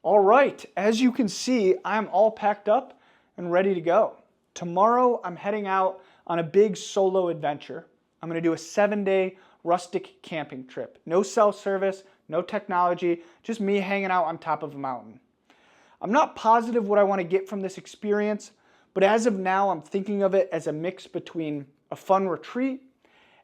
All right, as you can see, I'm all packed up and ready to go. Tomorrow, I'm heading out on a big solo adventure. I'm gonna do a 7-day rustic camping trip. No cell service, no technology, just me hanging out on top of a mountain. I'm not positive what I wanna get from this experience, but as of now, I'm thinking of it as a mix between a fun retreat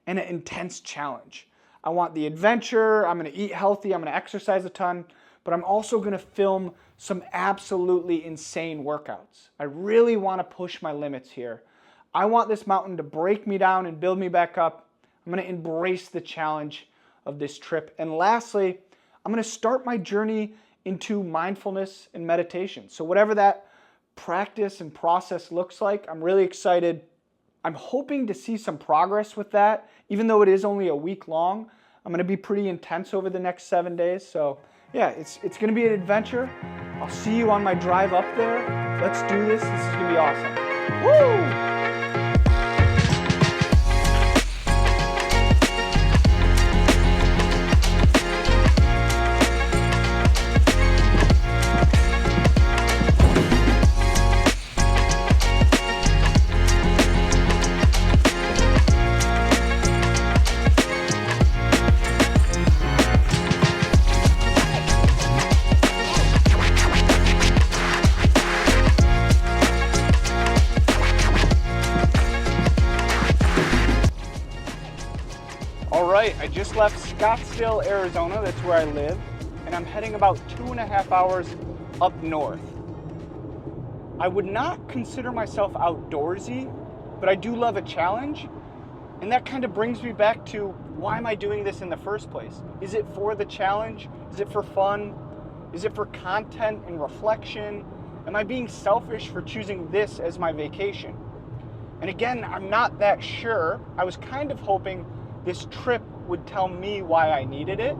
and an intense challenge. I want the adventure, I'm gonna eat healthy, I'm gonna exercise a ton, but I'm also gonna film some absolutely insane workouts. I really wanna push my limits here. I want this mountain to break me down and build me back up. I'm gonna embrace the challenge of this trip. And lastly, I'm gonna start my journey into mindfulness and meditation. So whatever that practice and process looks like, I'm really excited. I'm hoping to see some progress with that, even though it is only a week long. I'm gonna be pretty intense over the next 7 days. So yeah, it's gonna be an adventure. I'll see you on my drive up there. Let's do this. This is gonna be awesome. Woo! I just left Scottsdale, Arizona, that's where I live, and I'm heading about 2.5 hours up north. I would not consider myself outdoorsy, but I do love a challenge, and that kind of brings me back to why am I doing this in the first place? Is it for the challenge? Is it for fun? Is it for content and reflection? Am I being selfish for choosing this as my vacation? And again, I'm not that sure. I was kind of hoping this trip would tell me why I needed it.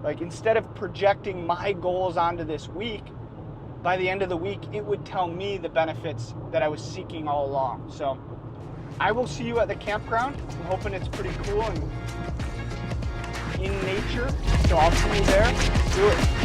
Like, instead of projecting my goals onto this week, by the end of the week, it would tell me the benefits that I was seeking all along. So I will see you at the campground. I'm hoping it's pretty cool and in nature. So I'll see you there. Let's do it.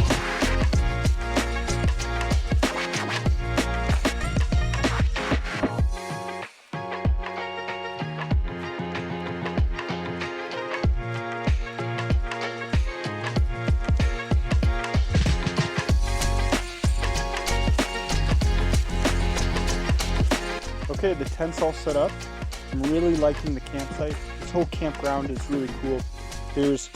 Okay, the tent's all set up. I'm really liking the campsite. This whole campground is really cool. There's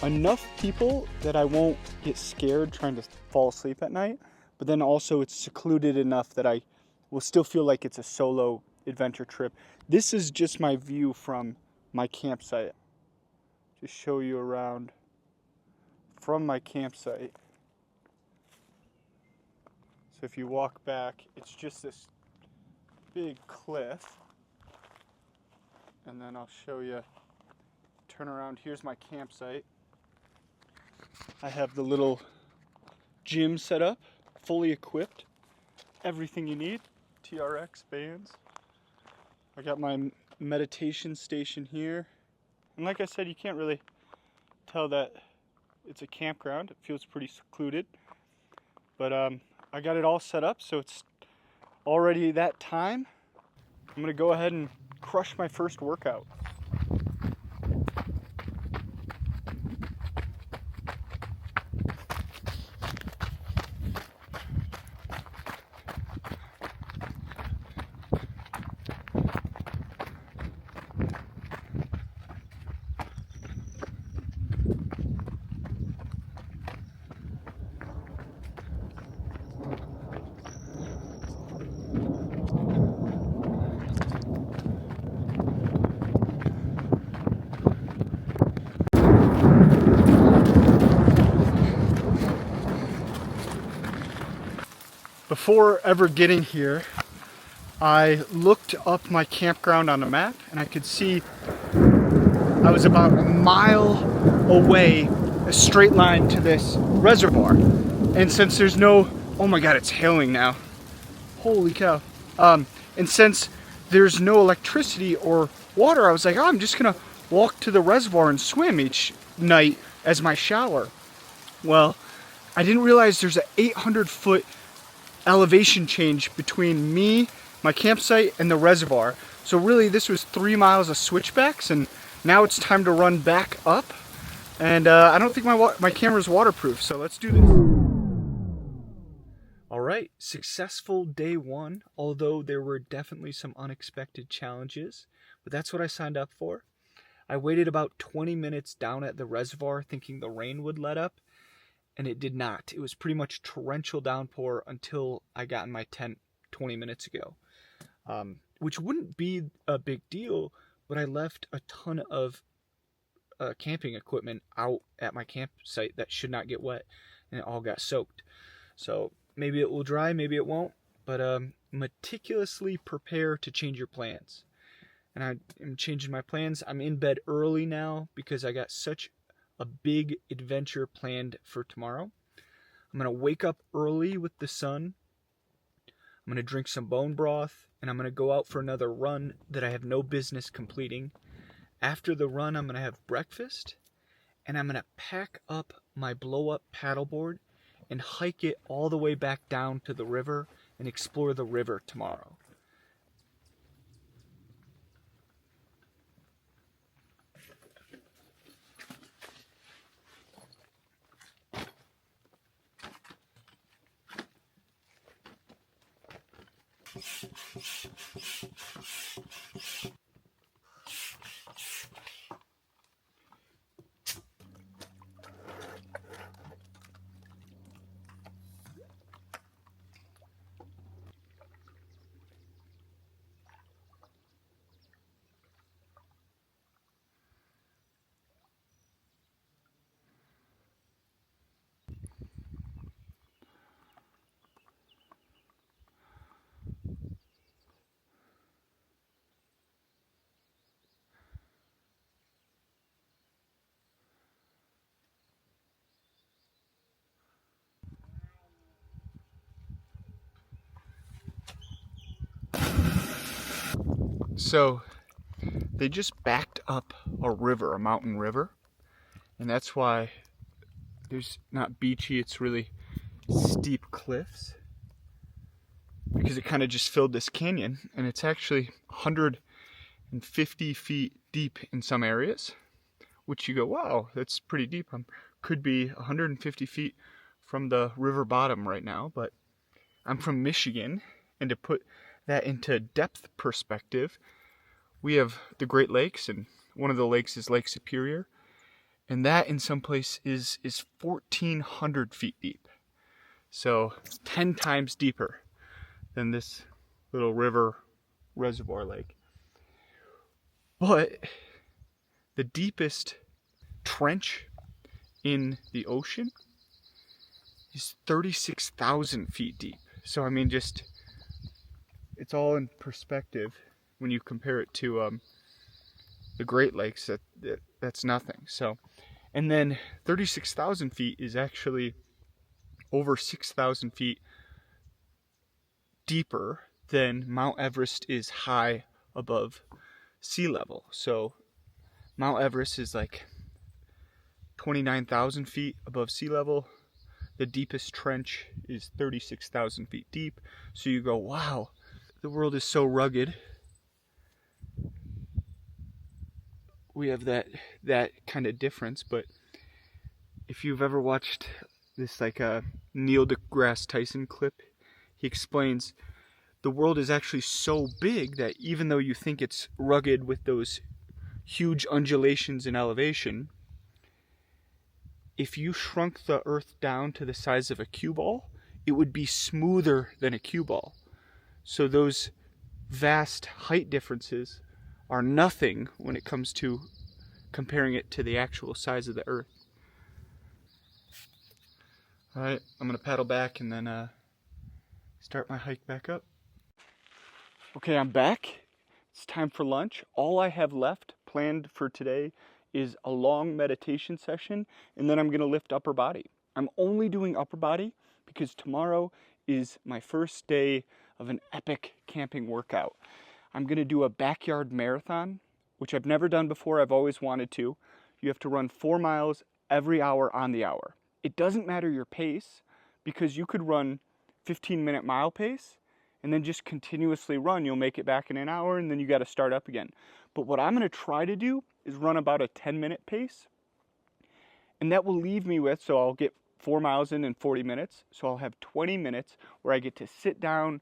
enough people that I won't get scared trying to fall asleep at night, but then also it's secluded enough that I will still feel like it's a solo adventure trip. This is just my view from my campsite. Just show you around from my campsite. So if you walk back, it's just this big cliff, and then I'll show you, turn around, here's my campsite. I have the little gym set up, fully equipped, everything you need, TRX bands. I got my meditation station here, and like I said, you can't really tell that it's a campground. It feels pretty secluded, but I got it all set up, so it's already that time. I'm gonna go ahead and crush my first workout. Before ever getting here, I looked up my campground on a map and I could see I was about a mile away, a straight line to this reservoir. And since there's no, oh my God, it's hailing now. Holy cow. And since there's no electricity or water, I was like, oh, I'm just gonna walk to the reservoir and swim each night as my shower. Well, I didn't realize there's an 800-foot elevation change between me, my campsite, and the reservoir. So really this was 3 miles of switchbacks, and now it's time to run back up. And I don't think my camera's waterproof, so let's do this. All right, successful day one, although there were definitely some unexpected challenges, but that's what I signed up for. I waited about 20 minutes down at the reservoir thinking the rain would let up, and it did not. It was pretty much torrential downpour until I got in my tent 20 minutes ago, which wouldn't be a big deal, but I left a ton of camping equipment out at my campsite that should not get wet, and it all got soaked. So maybe it will dry, maybe it won't, but meticulously prepare to change your plans. And I am changing my plans. I'm in bed early now because I got such a big adventure planned for tomorrow. I'm going to wake up early with the sun. I'm going to drink some bone broth, and I'm going to go out for another run that I have no business completing. After the run, I'm going to have breakfast, and I'm going to pack up my blow-up paddleboard and hike it all the way back down to the river and explore the river tomorrow. So they just backed up a river, a mountain river, and that's why there's not beachy, it's really steep cliffs, because it kind of just filled this canyon, and it's actually 150 feet deep in some areas, which you go, wow, that's pretty deep. Could be 150 feet from the river bottom right now, but I'm from Michigan, and to put that into depth perspective, we have the Great Lakes, and one of the lakes is Lake Superior, and that in some place is 1,400 feet deep. So 10 times deeper than this little river reservoir lake. But the deepest trench in the ocean is 36,000 feet deep. So I mean, just, it's all in perspective. When you compare it to the Great Lakes, that's nothing. So, and then 36,000 feet is actually over 6,000 feet deeper than Mount Everest is high above sea level. So Mount Everest is like 29,000 feet above sea level. The deepest trench is 36,000 feet deep. So you go, wow, the world is so rugged. We have that kind of difference. But if you've ever watched this like a Neil deGrasse Tyson clip, he explains the world is actually so big that even though you think it's rugged with those huge undulations in elevation, if you shrunk the earth down to the size of a cue ball, it would be smoother than a cue ball. So those vast height differences are nothing when it comes to comparing it to the actual size of the earth. All right, I'm gonna paddle back and then start my hike back up. Okay, I'm back. It's time for lunch. All I have left planned for today is a long meditation session, and then I'm gonna lift upper body. I'm only doing upper body because tomorrow is my first day of an epic camping workout. I'm gonna do a backyard marathon, which I've never done before. I've always wanted to. You have to run 4 miles every hour on the hour. it doesn't matter your pace, because you could run 15-minute mile pace and then just continuously run. You'll make it back in an hour, and then you got to start up again. But what I'm going to try to do is run about a 10-minute pace, and that will leave me with, so I'll get 4 miles in 40 minutes. So I'll have 20 minutes where I get to sit down,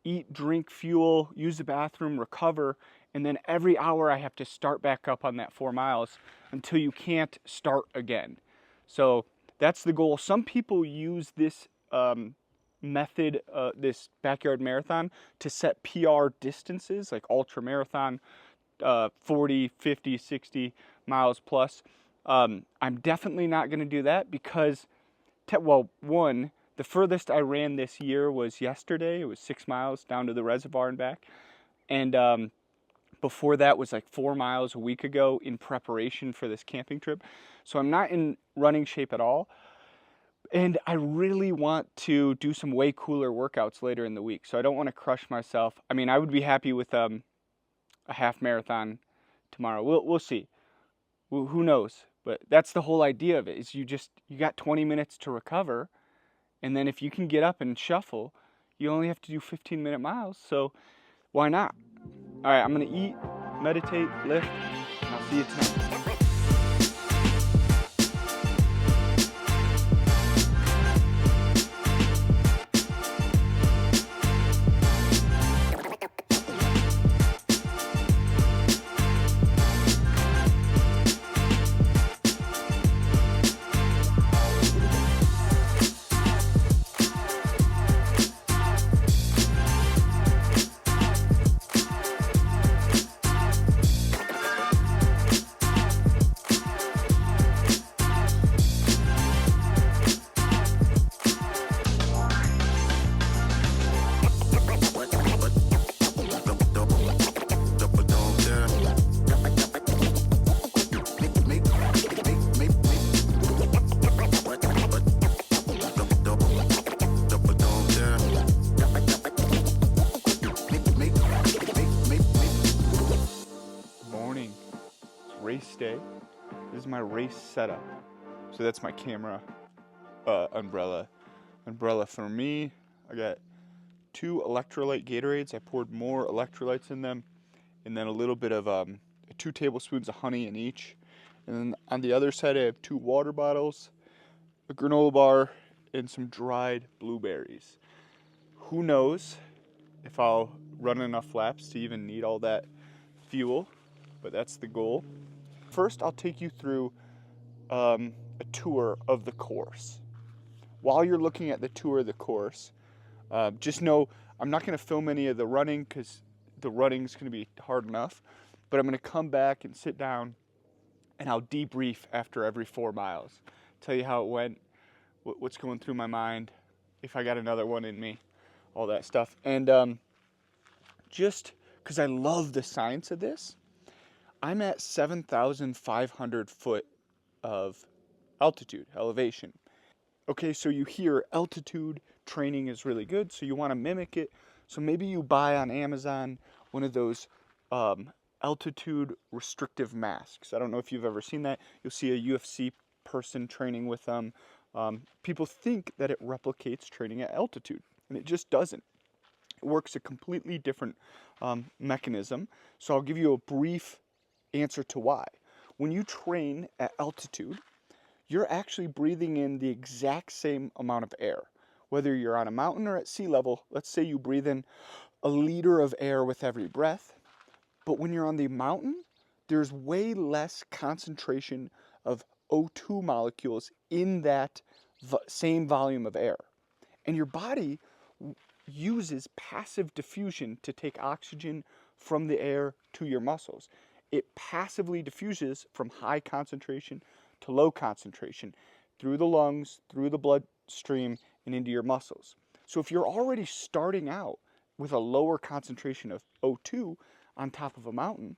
eat, drink, fuel, use the bathroom, recover, and then every hour I have to start back up on that 4 miles until you can't start again. So that's the goal. Some people use this method, this backyard marathon, to set PR distances, like ultra marathon, 40, 50, 60 miles plus. I'm definitely not going to do that because, one, the furthest I ran this year was yesterday. It was 6 miles down to the reservoir and back. And before that was like 4 miles a week ago in preparation for this camping trip. So I'm not in running shape at all. And I really want to do some way cooler workouts later in the week. So I don't want to crush myself. I mean, I would be happy with a half marathon tomorrow. We'll see. Who knows? But that's the whole idea of it, is you got 20 minutes to recover. And then if you can get up and shuffle, you only have to do 15-minute miles. So why not? All right, I'm going to eat, meditate, lift, and I'll see you tonight. Race day. This is my race setup. So that's my camera, umbrella for me. I got 2 electrolyte Gatorades. I poured more electrolytes in them, and then a little bit of 2 tablespoons of honey in each. And then on the other side I have 2 water bottles, a granola bar, and some dried blueberries. Who knows if I'll run enough laps to even need all that fuel, but that's the goal. First, I'll take you through a tour of the course. While you're looking at the tour of the course, just know I'm not going to film any of the running because the running's going to be hard enough, but I'm going to come back and sit down and I'll debrief after every 4 miles. Tell you how it went, what's going through my mind, if I got another one in me, all that stuff. And just because I love the science of this, I'm at 7,500 foot of altitude, elevation. Okay, so you hear altitude training is really good, so you want to mimic it. So maybe you buy on Amazon one of those altitude restrictive masks. I don't know if you've ever seen that. You'll see a UFC person training with them. People think that it replicates training at altitude, and it just doesn't. It works a completely different mechanism. So I'll give you a brief answer to why. When you train at altitude, you're actually breathing in the exact same amount of air. Whether you're on a mountain or at sea level, let's say you breathe in a liter of air with every breath. But when you're on the mountain, there's way less concentration of O2 molecules in that same volume of air. And your body uses passive diffusion to take oxygen from the air to your muscles. It passively diffuses from high concentration to low concentration through the lungs, through the bloodstream, and into your muscles. So if you're already starting out with a lower concentration of O2 on top of a mountain,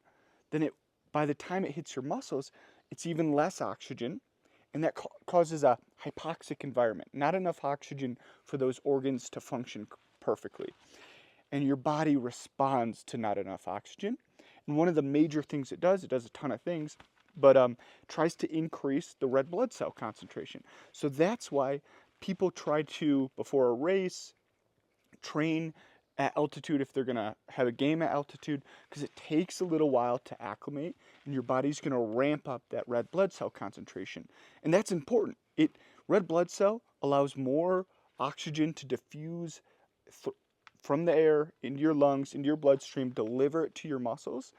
then by the time it hits your muscles, it's even less oxygen, and that causes a hypoxic environment. Not enough oxygen for those organs to function perfectly. And your body responds to not enough oxygen. And one of the major things it does a ton of things, but tries to increase the red blood cell concentration. So that's why people try to, before a race, train at altitude if they're gonna have a game at altitude, because it takes a little while to acclimate and your body's gonna ramp up that red blood cell concentration. And that's important. Red blood cell allows more oxygen to diffuse from the air into your lungs, into your bloodstream, deliver it to your muscles.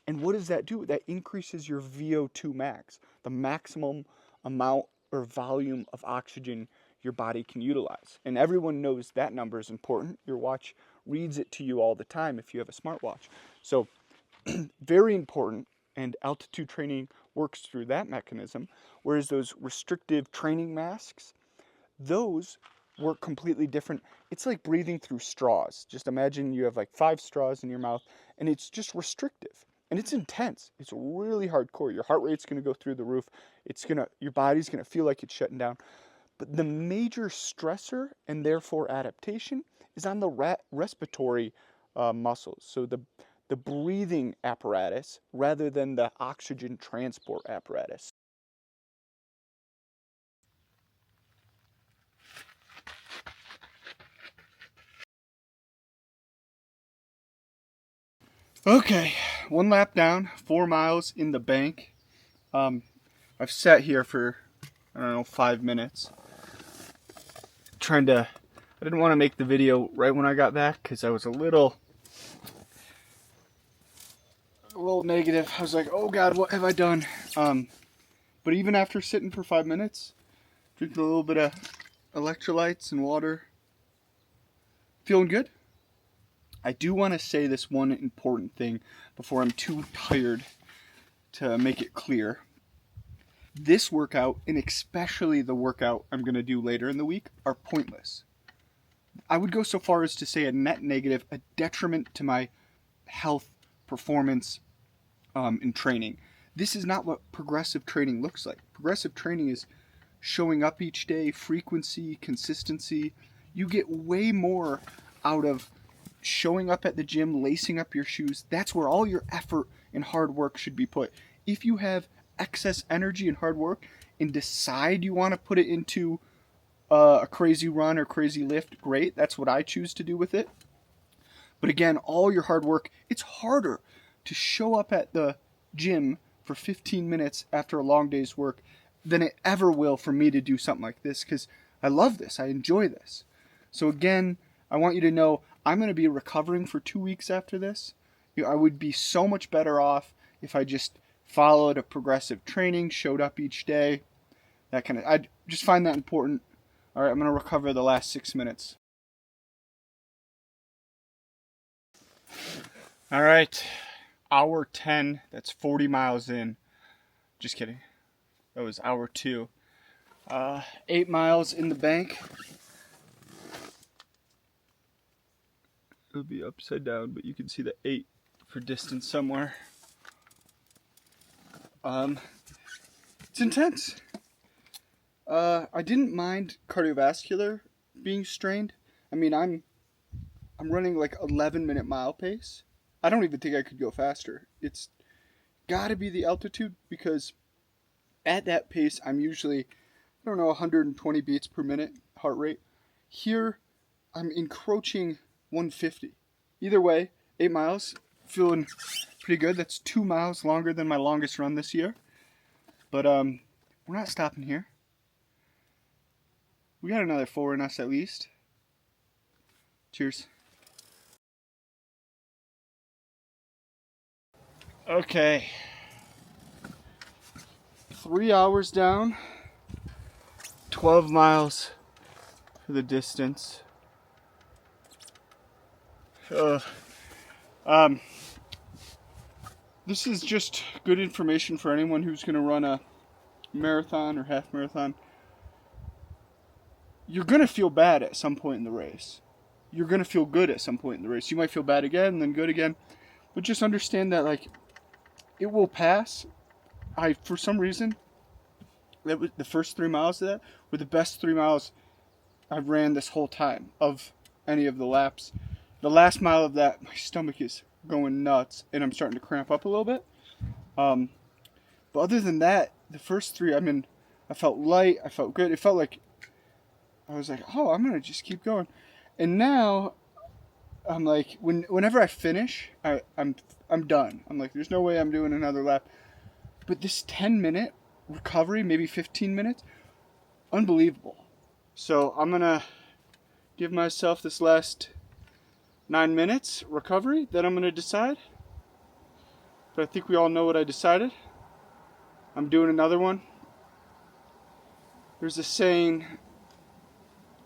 And what does that do? That increases your VO2 max, the maximum amount or volume of oxygen your body can utilize. And everyone knows that number is important. Your watch reads it to you all the time if you have a smartwatch. So very important, and altitude training works through that mechanism, whereas those restrictive training masks, those work completely different. It's like breathing through straws. Just imagine you have like 5 straws in your mouth, and it's just restrictive. And it's intense. It's really hardcore. Your heart rate's going to go through the roof. Your body's going to feel like it's shutting down. But the major stressor and therefore adaptation is on the respiratory muscles. So the breathing apparatus rather than the oxygen transport apparatus. Okay, 1 lap down, 4 miles in the bank. I've sat here for, I don't know, 5 minutes. I didn't want to make the video right when I got back because I was a little negative. I was like, oh God, what have I done? But even after sitting for 5 minutes, drinking a little bit of electrolytes and water, feeling good. I do want to say this one important thing before I'm too tired to make it clear. This workout, and especially the workout I'm going to do later in the week, are pointless. I would go so far as to say a net negative, a detriment to my health, performance, and training. This is not what progressive training looks like. Progressive training is showing up each day, frequency, consistency. You get way more out of showing up at the gym, lacing up your shoes. That's where all your effort and hard work should be put. If you have excess energy and hard work and decide you want to put it into a crazy run or crazy lift, great. That's what I choose to do with it. But again, all your hard work, it's harder to show up at the gym for 15 minutes after a long day's work than it ever will for me to do something like this, because I love this. I enjoy this. So again, I want you to know I'm going to be recovering for 2 weeks after this. I would be so much better off if I just followed a progressive training, showed up each day, that kind of. I just find that important. All right, I'm going to recover the last 6 minutes. All right, hour 10. That's 40 miles in. Just kidding. That was hour 2. 8 miles in the bank. It'll be upside down, but you can see the 8 for distance somewhere. It's intense. I didn't mind cardiovascular being strained. I mean, I'm running like 11-minute mile pace. I don't even think I could go faster. It's got to be the altitude, because at that pace I'm usually, 120 beats per minute heart rate. Here I'm encroaching 150. Either way, 8 miles, feeling pretty good. That's 2 miles longer than my longest run this year. But we're not stopping here. We got another 4 in us at least. Cheers. Okay. 3 hours down. 12 miles for the distance. This is just good information for anyone who's going to run a marathon or half marathon. You're going to feel bad at some point in the race. You're going to feel good at some point in the race. You might feel bad again, then good again. But just understand that, like, it will pass. For some reason, that was the first 3 miles of that were the best 3 miles I've ran this whole time of any of the laps. The last mile of that, my stomach is going nuts, and I'm starting to cramp up a little bit. But But other than that, the first three, I felt light, I felt good. It felt like, I was like, oh, I'm going to just keep going. And now, I'm like, whenever I finish, I'm done. I'm like, there's no way I'm doing another lap. But this 10-minute recovery, maybe 15 minutes, unbelievable. So I'm going to give myself this last 9 minutes recovery, then I'm going to decide. But I think we all know what I decided. I'm doing another one. There's a saying,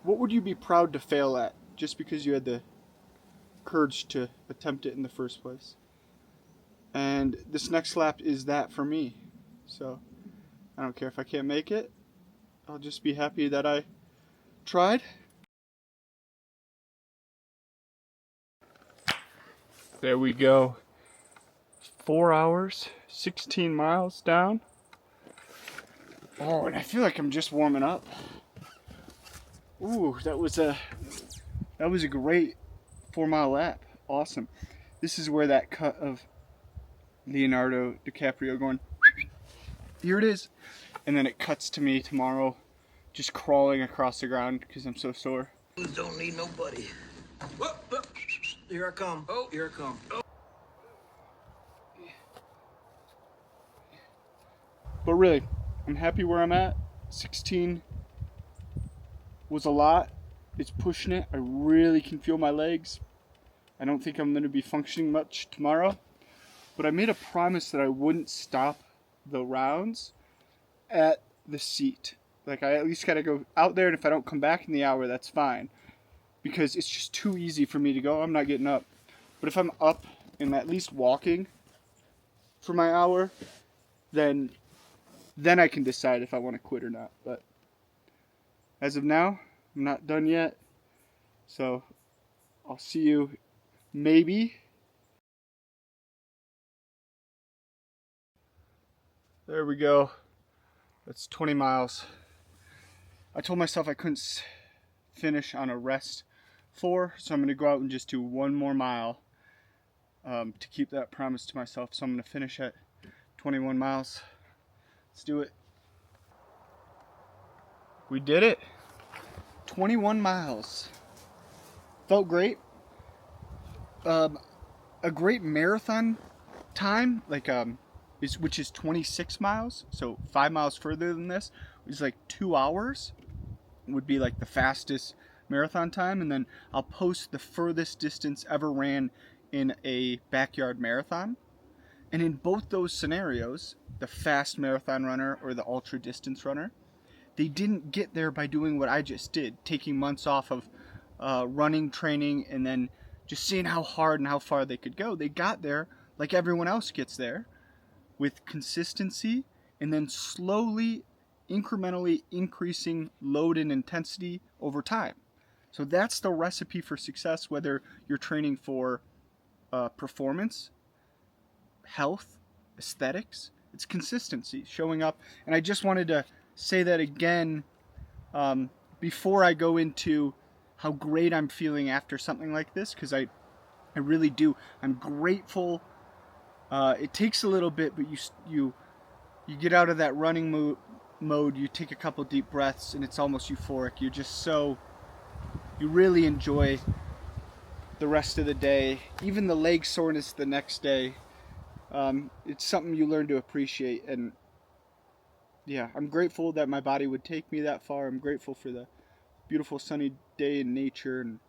what would you be proud to fail at just because you had the courage to attempt it in the first place? And this next lap is that for me. So I don't care if I can't make it. I'll just be happy that I tried. There we go. 4 hours, 16 miles down. Oh, and I feel like I'm just warming up. Ooh, that was a great 4-mile lap. Awesome. This is where that cut of Leonardo DiCaprio going, here it is. And then it cuts to me tomorrow just crawling across the ground because I'm so sore. Don't need nobody. Whoop, whoop. Here I come. Oh, here I come. Oh. But really, I'm happy where I'm at. 16 was a lot. It's pushing it. I really can feel my legs. I don't think I'm going to be functioning much tomorrow. But I made a promise that I wouldn't stop the rounds at the seat. Like, I at least got to go out there, and if I don't come back in the hour, that's fine. Because it's just too easy for me to go. I'm not getting up. But if I'm up and at least walking for my hour, then I can decide if I want to quit or not. But as of now, I'm not done yet. So I'll see you maybe. There we go. That's 20 miles. I told myself I couldn't finish on a rest 4, so I'm going to go out and just do 1 more mile to keep that promise to myself. So I'm going to finish at 21 miles. Let's do it. We did it. 21 miles. Felt great. A great marathon time, like which is 26 miles, so 5 miles further than this, is like 2 hours. Would be like the fastest marathon time, and then I'll post the furthest distance ever ran in a backyard marathon. And in both those scenarios, the fast marathon runner or the ultra distance runner, they didn't get there by doing what I just did, taking months off of running training and then just seeing how hard and how far they could go. They got there like everyone else gets there, with consistency and then slowly, incrementally increasing load and intensity over time. So that's the recipe for success, whether you're training for performance, health, aesthetics. It's consistency, showing up. And I just wanted to say that again before I go into how great I'm feeling after something like this, because I really do. I'm grateful. It takes a little bit, but you get out of that running mode, you take a couple deep breaths, and it's almost euphoric. You really enjoy the rest of the day, even the leg soreness the next day. It's something you learn to appreciate, and yeah, I'm grateful that my body would take me that far. I'm grateful for the beautiful sunny day in nature, and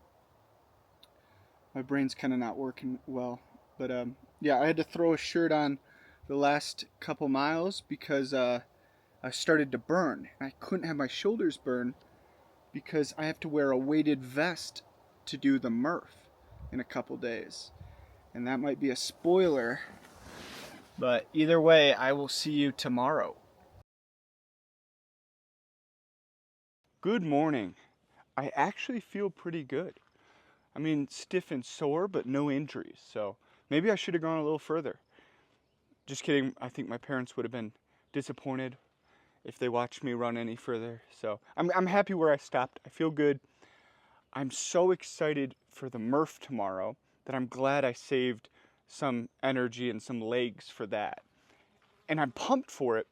my brain's kind of not working well, but yeah, I had to throw a shirt on the last couple miles because I started to burn. I couldn't have my shoulders burn because I have to wear a weighted vest to do the Murph in a couple days. And that might be a spoiler, but either way, I will see you tomorrow. Good morning. I actually feel pretty good. I mean, stiff and sore, but no injuries. So maybe I should have gone a little further. Just kidding. I think my parents would have been disappointed if they watched me run any further. So I'm happy where I stopped. I feel good. I'm so excited for the Murph tomorrow that I'm glad I saved some energy and some legs for that. And I'm pumped for it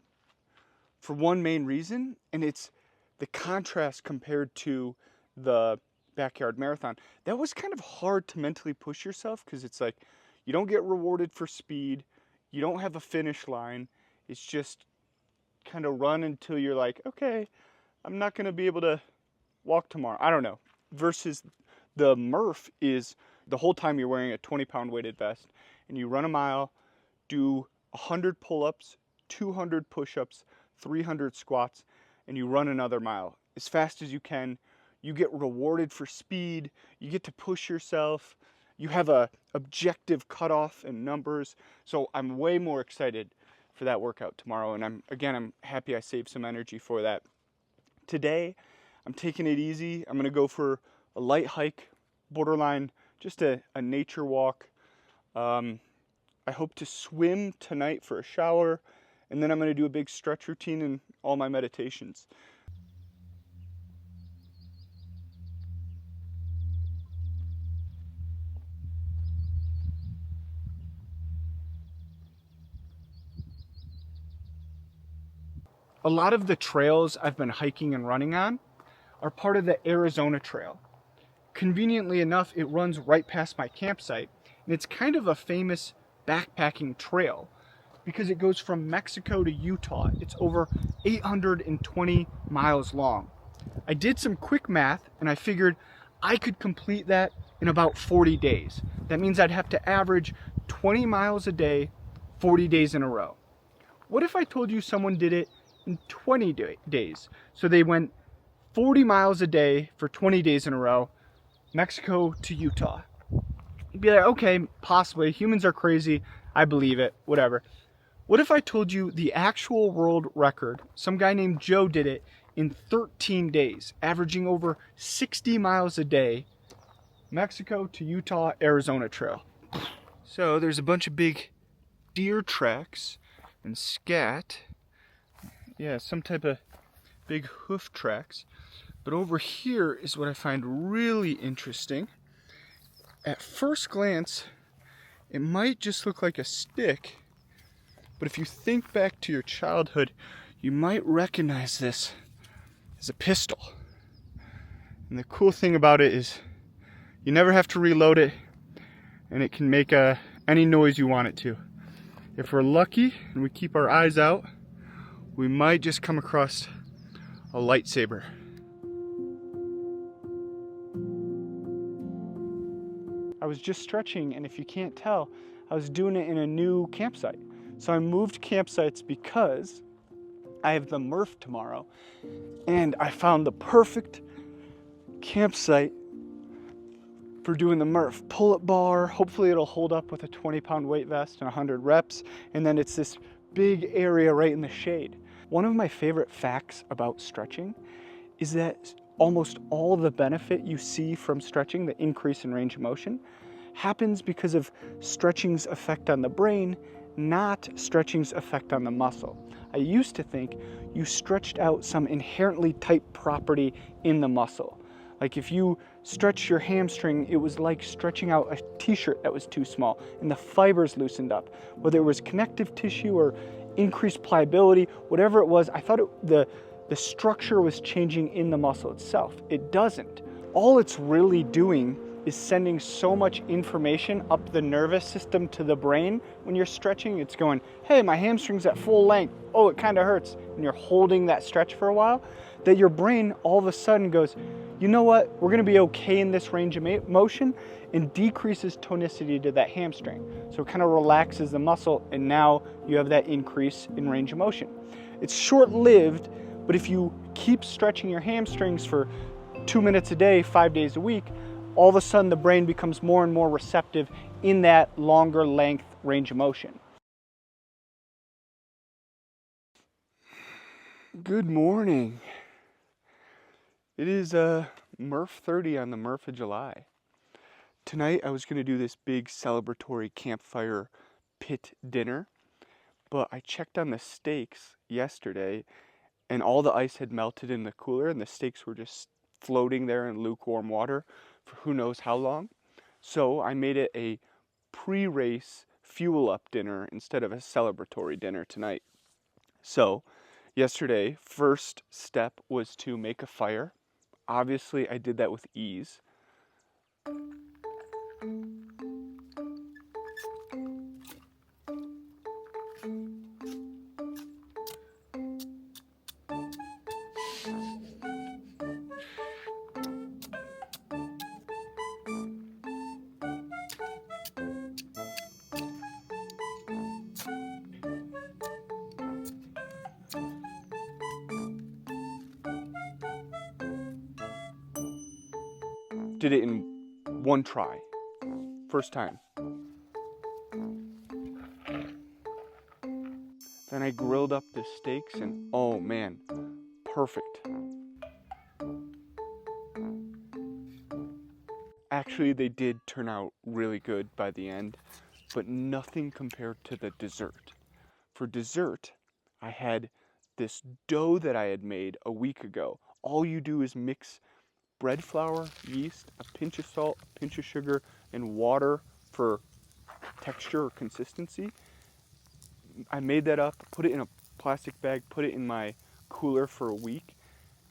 for one main reason, and it's the contrast compared to the backyard marathon. That was kind of hard to mentally push yourself because it's like you don't get rewarded for speed, you don't have a finish line. It's just kind of run until you're like, okay, I'm not going to be able to walk tomorrow. I don't know. Versus the Murph is the whole time you're wearing a 20-pound weighted vest and you run a mile, do 100 pull-ups, 200 push-ups, 300 squats, and you run another mile as fast as you can. You get rewarded for speed, you get to push yourself, you have a objective cutoff and numbers. So I'm way more excited for that workout tomorrow, and I'm happy I saved some energy for that. Today, I'm taking it easy. I'm gonna go for a light hike, borderline just a nature walk. I hope to swim tonight for a shower, and then I'm gonna do a big stretch routine and all my meditations. A lot of the trails I've been hiking and running on are part of the Arizona Trail. Conveniently enough, it runs right past my campsite, and it's kind of a famous backpacking trail because it goes from Mexico to Utah. It's over 820 miles long. I did some quick math, and I figured I could complete that in about 40 days. That means I'd have to average 20 miles a day, 40 days in a row. What if I told you someone did it in 20 days? So they went 40 miles a day for 20 days in a row, Mexico to Utah. You'd be like, okay, possibly. Humans are crazy. I believe it. Whatever. What if I told you the actual world record, some guy named Joe did it in 13 days, averaging over 60 miles a day, Mexico to Utah, Arizona Trail. So there's a bunch of big deer tracks and scat. Yeah, some type of big hoof tracks. But over here is what I find really interesting. At first glance, it might just look like a stick, but if you think back to your childhood, you might recognize this as a pistol. And the cool thing about it is you never have to reload it, and it can make any noise you want it to. If we're lucky and we keep our eyes out, we might just come across a lightsaber. I was just stretching, and if you can't tell, I was doing it in a new campsite. So I moved campsites because I have the Murph tomorrow, and I found the perfect campsite for doing the Murph. Pull-up bar, hopefully it'll hold up with a 20-pound weight vest and 100 reps, and then it's this big area right in the shade. One of my favorite facts about stretching is that almost all of the benefit you see from stretching, the increase in range of motion, happens because of stretching's effect on the brain, not stretching's effect on the muscle. I used to think you stretched out some inherently tight property in the muscle. Like if you stretch your hamstring, it was like stretching out a t-shirt that was too small and the fibers loosened up. Whether it was connective tissue or increased pliability, whatever it was, I thought the structure was changing in the muscle itself. It doesn't. All it's really doing is sending so much information up the nervous system to the brain. When you're stretching, it's going, hey, my hamstring's at full length. Oh, it kind of hurts. And you're holding that stretch for a while, that your brain all of a sudden goes, you know what? We're gonna be okay in this range of motion, and decreases tonicity to that hamstring. So it kind of relaxes the muscle, and now you have that increase in range of motion. It's short-lived, but if you keep stretching your hamstrings for 2 minutes a day, 5 days a week, all of a sudden the brain becomes more and more receptive in that longer length range of motion. Good morning. It is Murph 30 on the Murph of July. Tonight I was going to do this big celebratory campfire pit dinner, but I checked on the steaks yesterday and all the ice had melted in the cooler and the steaks were just floating there in lukewarm water for who knows how long. So I made it a pre-race fuel up dinner instead of a celebratory dinner tonight. So yesterday, first step was to make a fire. Obviously, I did that with ease. Did it in one try. First time. Then I grilled up the steaks and oh man, perfect. Actually, they did turn out really good by the end, but nothing compared to the dessert. For dessert, I had this dough that I had made a week ago. All you do is mix bread flour, yeast, a pinch of salt, a pinch of sugar, and water for texture or consistency. I made that up, put it in a plastic bag, put it in my cooler for a week,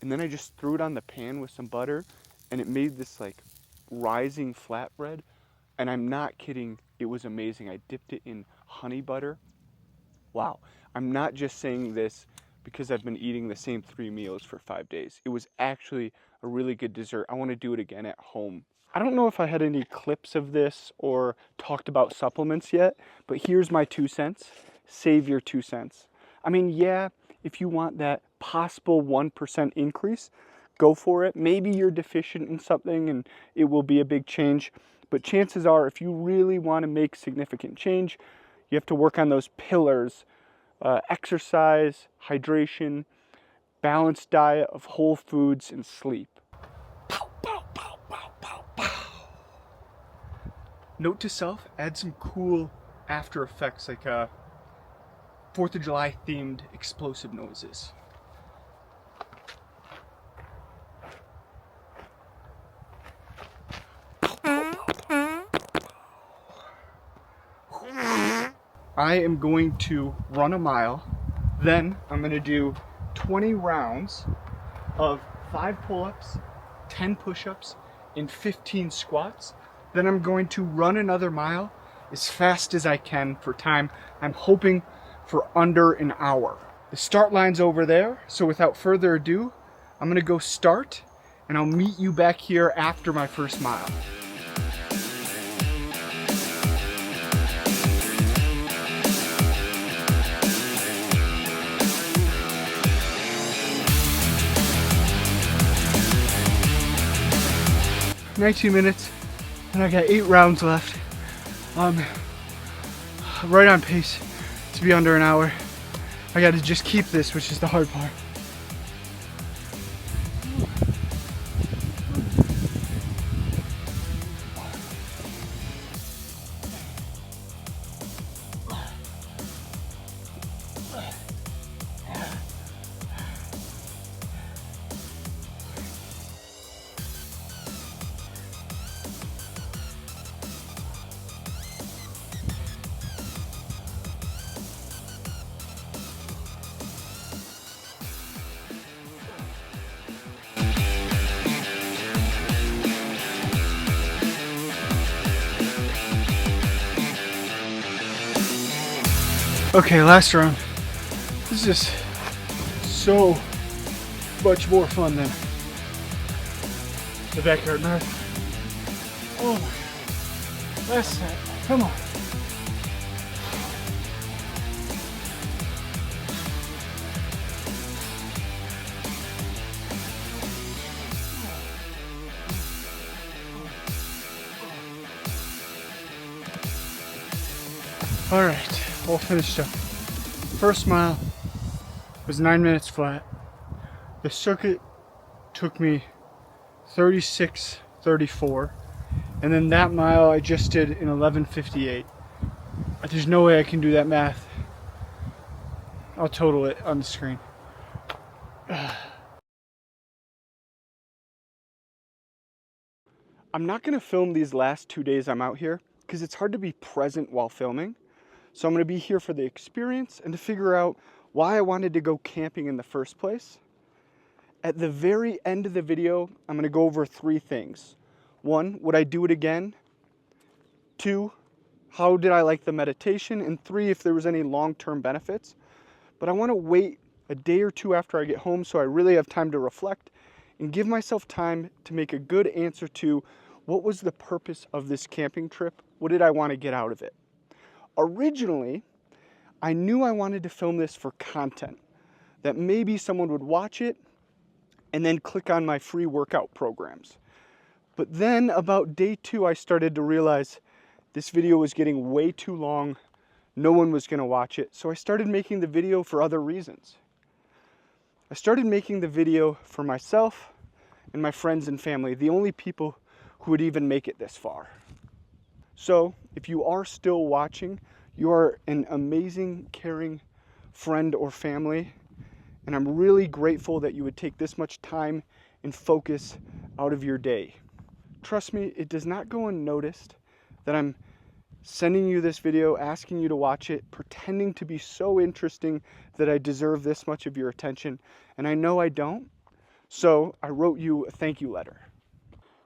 and then I just threw it on the pan with some butter, and it made this like rising flatbread. And I'm not kidding, it was amazing. I dipped it in honey butter. Wow, I'm not just saying this because I've been eating the same 3 meals for 5 days. It was actually a really good dessert. I want to do it again at home. I don't know if I had any clips of this or talked about supplements yet, but here's my 2 cents. Save your 2 cents. I mean, yeah, if you want that possible 1% increase, go for it. Maybe you're deficient in something and it will be a big change, but chances are if you really want to make significant change, you have to work on those pillars: exercise, hydration, balanced diet of whole foods, and sleep. Note to self, add some cool after effects like 4th of July themed explosive noises. I am going to run a mile, then I'm going to do 20 rounds of 5 pull-ups, 10 push-ups, and 15 squats. Then I'm going to run another mile as fast as I can for time. I'm hoping for under an hour. The start line's over there, so without further ado, I'm going to go start, and I'll meet you back here after my first mile. "19 minutes, and I got 8 rounds left. Right on pace to be under an hour. I got to just keep this, which is the hard part." Okay, last round. This is just so much more fun than the backyard marathon. Oh my God. Last set. Come on. All right, all finished up. First mile was 9 minutes flat. The circuit took me 36:34, and then that mile I just did in 11:58. There's no way I can do that math. I'll total it on the screen. I'm not gonna film these last 2 days I'm out here because it's hard to be present while filming. So I'm going to be here for the experience and to figure out why I wanted to go camping in the first place. At the very end of the video, I'm going to go over 3 things. 1, would I do it again? 2, how did I like the meditation? And 3, if there was any long-term benefits. But I want to wait a day or 2 after I get home so I really have time to reflect and give myself time to make a good answer to what was the purpose of this camping trip? What did I want to get out of it? Originally, I knew I wanted to film this for content, that maybe someone would watch it and then click on my free workout programs. But then about day 2, I started to realize this video was getting way too long. No one was going to watch it. So I started making the video for other reasons. I started making the video for myself and my friends and family, the only people who would even make it this far. So if you are still watching, you are an amazing, caring friend or family. And I'm really grateful that you would take this much time and focus out of your day. Trust me, it does not go unnoticed that I'm sending you this video, asking you to watch it, pretending to be so interesting that I deserve this much of your attention. And I know I don't. So I wrote you a thank you letter.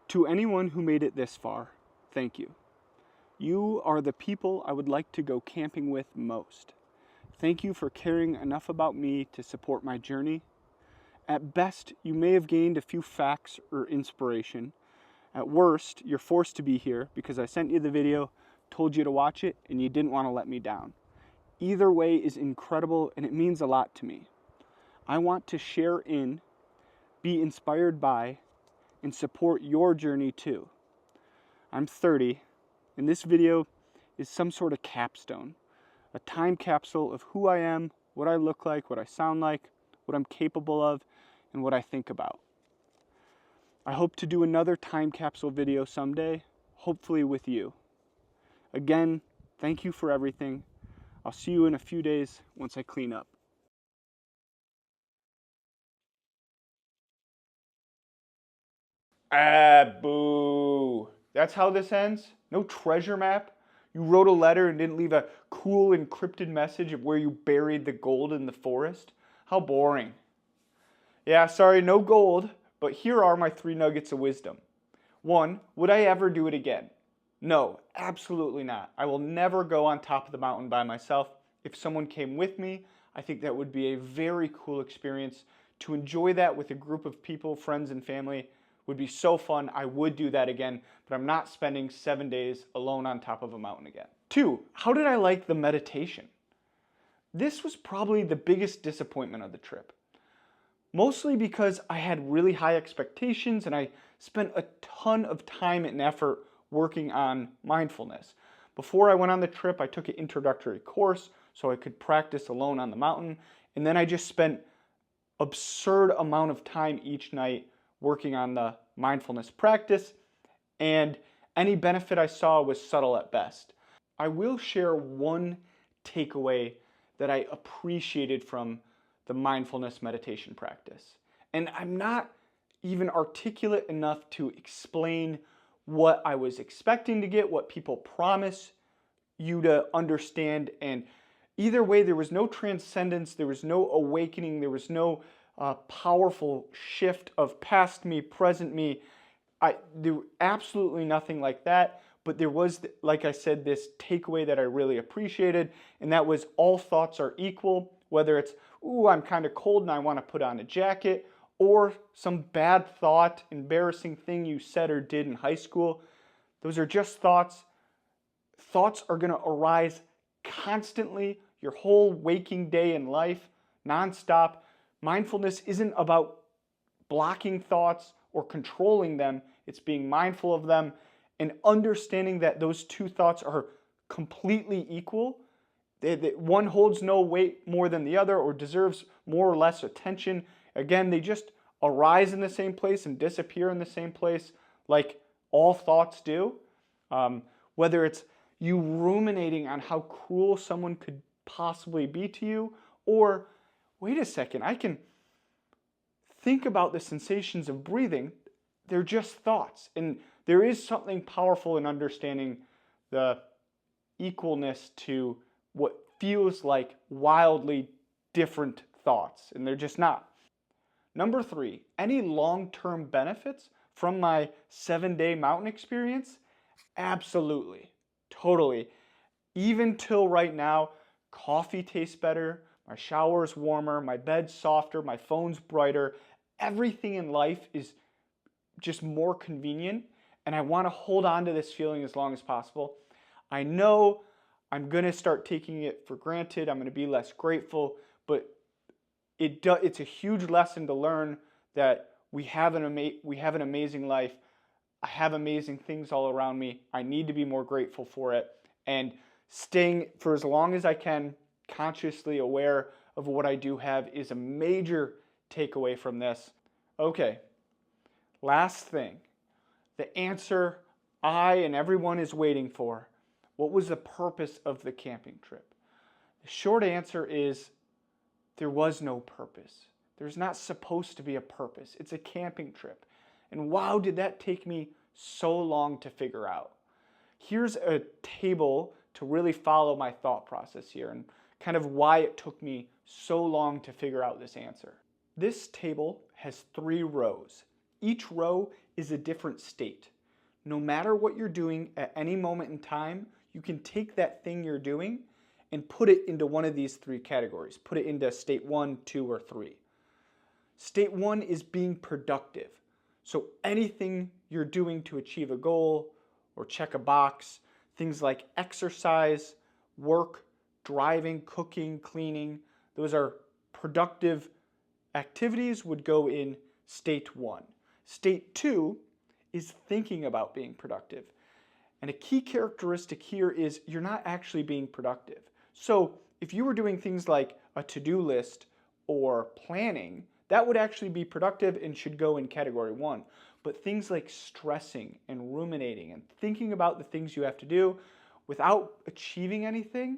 To anyone who made it this far, thank you. You are the people I would like to go camping with most. Thank you for caring enough about me to support my journey. At best, you may have gained a few facts or inspiration. At worst, you're forced to be here because I sent you the video, told you to watch it, and you didn't want to let me down. Either way is incredible, and it means a lot to me. I want to share in, be inspired by, and support your journey too. I'm 30, and this video is some sort of capstone, a time capsule of who I am, what I look like, what I sound like, what I'm capable of, and what I think about. I hope to do another time capsule video someday, hopefully with you. Again, thank you for everything. I'll see you in a few days once I clean up. Boo. That's how this ends? No treasure map? You wrote a letter and didn't leave a cool encrypted message of where you buried the gold in the forest? How boring. Yeah, sorry, no gold, but here are my 3 nuggets of wisdom. 1, would I ever do it again? No, absolutely not. I will never go on top of the mountain by myself. If someone came with me, I think that would be a very cool experience. To enjoy that with a group of people, friends and family, would be so fun. I would do that again, but I'm not spending 7 days alone on top of a mountain again. 2, how did I like the meditation? This was probably the biggest disappointment of the trip. Mostly because I had really high expectations and I spent a ton of time and effort working on mindfulness. Before I went on the trip, I took an introductory course so I could practice alone on the mountain, and then I just spent absurd amount of time each night working on the mindfulness practice, and any benefit I saw was subtle at best. I will share one takeaway that I appreciated from the mindfulness meditation practice. And I'm not even articulate enough to explain what I was expecting to get, what people promise you to understand. And either way, there was no transcendence, there was no awakening, there was no powerful shift of past me, present me. There absolutely nothing like that, but there was, like I said, this takeaway that I really appreciated, and that was all thoughts are equal, whether it's, ooh, I'm kind of cold and I want to put on a jacket, or some bad thought, embarrassing thing you said or did in high school. Those are just thoughts. Thoughts are going to arise constantly, your whole waking day in life, nonstop. Mindfulness isn't about blocking thoughts or controlling them. It's being mindful of them and understanding that those 2 thoughts are completely equal. One holds no weight more than the other or deserves more or less attention. Again, they just arise in the same place and disappear in the same place like all thoughts do. Whether it's you ruminating on how cruel someone could possibly be to you, or wait a second, I can think about the sensations of breathing. They're just thoughts. And there is something powerful in understanding the equalness to what feels like wildly different thoughts, and they're just not. Number 3, any long-term benefits from my 7-day mountain experience? Absolutely, totally. Even till right now, coffee tastes better, my shower's warmer, my bed's softer, my phone's brighter. Everything in life is just more convenient, and I want to hold on to this feeling as long as possible. I know I'm going to start taking it for granted. I'm going to be less grateful, but it's a huge lesson to learn that we have an amazing life. I have amazing things all around me. I need to be more grateful for it, and staying for as long as I can consciously aware of what I do have is a major takeaway from this. Okay, last thing, the answer I and everyone is waiting for. What was the purpose of the camping trip? The short answer is there was no purpose. There's not supposed to be a purpose. It's a camping trip. And wow, did that take me so long to figure out. Here's a table to really follow my thought process here and kind of why it took me so long to figure out this answer. This table has 3 rows. Each row is a different state. No matter what you're doing at any moment in time, you can take that thing you're doing and put it into one of these 3 categories. Put it into state 1, 2, or 3. State 1 is being productive. So anything you're doing to achieve a goal or check a box, things like exercise, work, driving, cooking, cleaning, those are productive activities, would go in state 1. State 2 is thinking about being productive. And a key characteristic here is you're not actually being productive. So if you were doing things like a to-do list or planning, that would actually be productive and should go in category 1. But things like stressing and ruminating and thinking about the things you have to do without achieving anything,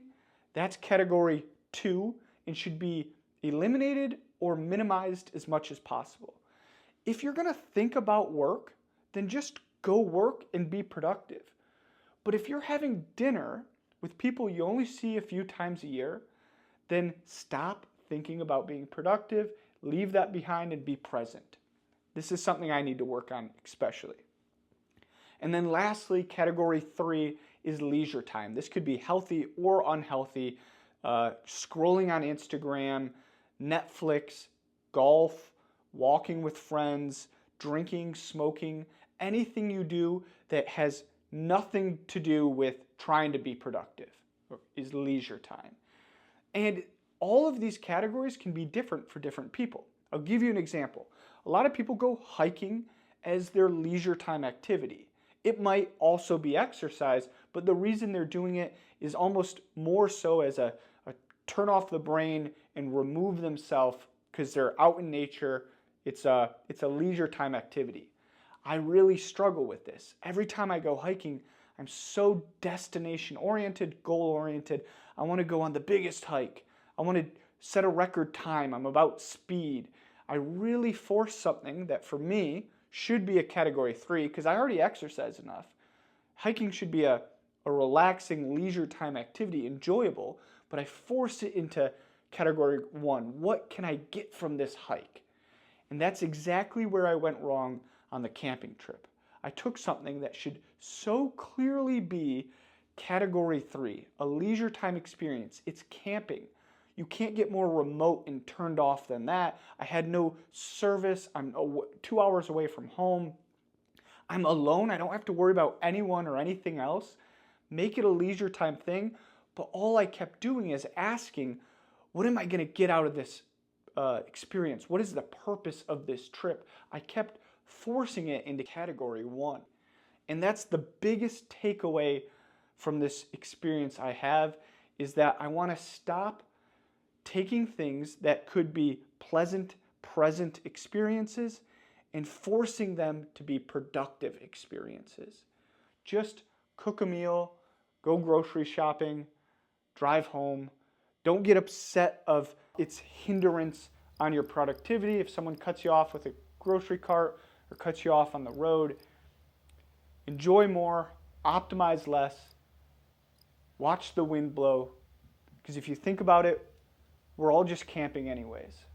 that's category 2 and should be eliminated or minimized as much as possible. If you're going to think about work, then just go work and be productive. But if you're having dinner with people you only see a few times a year, then stop thinking about being productive, leave that behind, and be present. This is something I need to work on especially. And then lastly, category 3 is leisure time. This could be healthy or unhealthy, scrolling on Instagram, Netflix, golf, walking with friends, drinking, smoking, anything you do that has nothing to do with trying to be productive is leisure time. And all of these categories can be different for different people. I'll give you an example. A lot of people go hiking as their leisure time activity. It might also be exercise, but the reason they're doing it is almost more so as a turn off the brain and remove themselves because they're out in nature. It's a leisure time activity. I really struggle with this. Every time I go hiking, I'm so destination oriented, goal oriented. I want to go on the biggest hike. I want to set a record time. I'm about speed. I really force something that for me should be a category 3 because I already exercise enough. Hiking should be a relaxing leisure time activity, enjoyable, but I force it into category 1. What can I get from this hike? And that's exactly where I went wrong on the camping trip. I took something that should so clearly be category 3, a leisure time experience. It's camping. You can't get more remote and turned off than that. I had no service. I'm 2 hours away from home. I'm alone. I don't have to worry about anyone or anything else. Make it a leisure time thing. But all I kept doing is asking, what am I going to get out of this experience? What is the purpose of this trip? I kept forcing it into category 1. And that's the biggest takeaway from this experience I have, is that I want to stop taking things that could be pleasant, present experiences and forcing them to be productive experiences. Just cook a meal, go grocery shopping, drive home. Don't get upset of its hindrance on your productivity if someone cuts you off with a grocery cart or cuts you off on the road. Enjoy more, optimize less, watch the wind blow, Because if you think about it, we're all just camping anyways.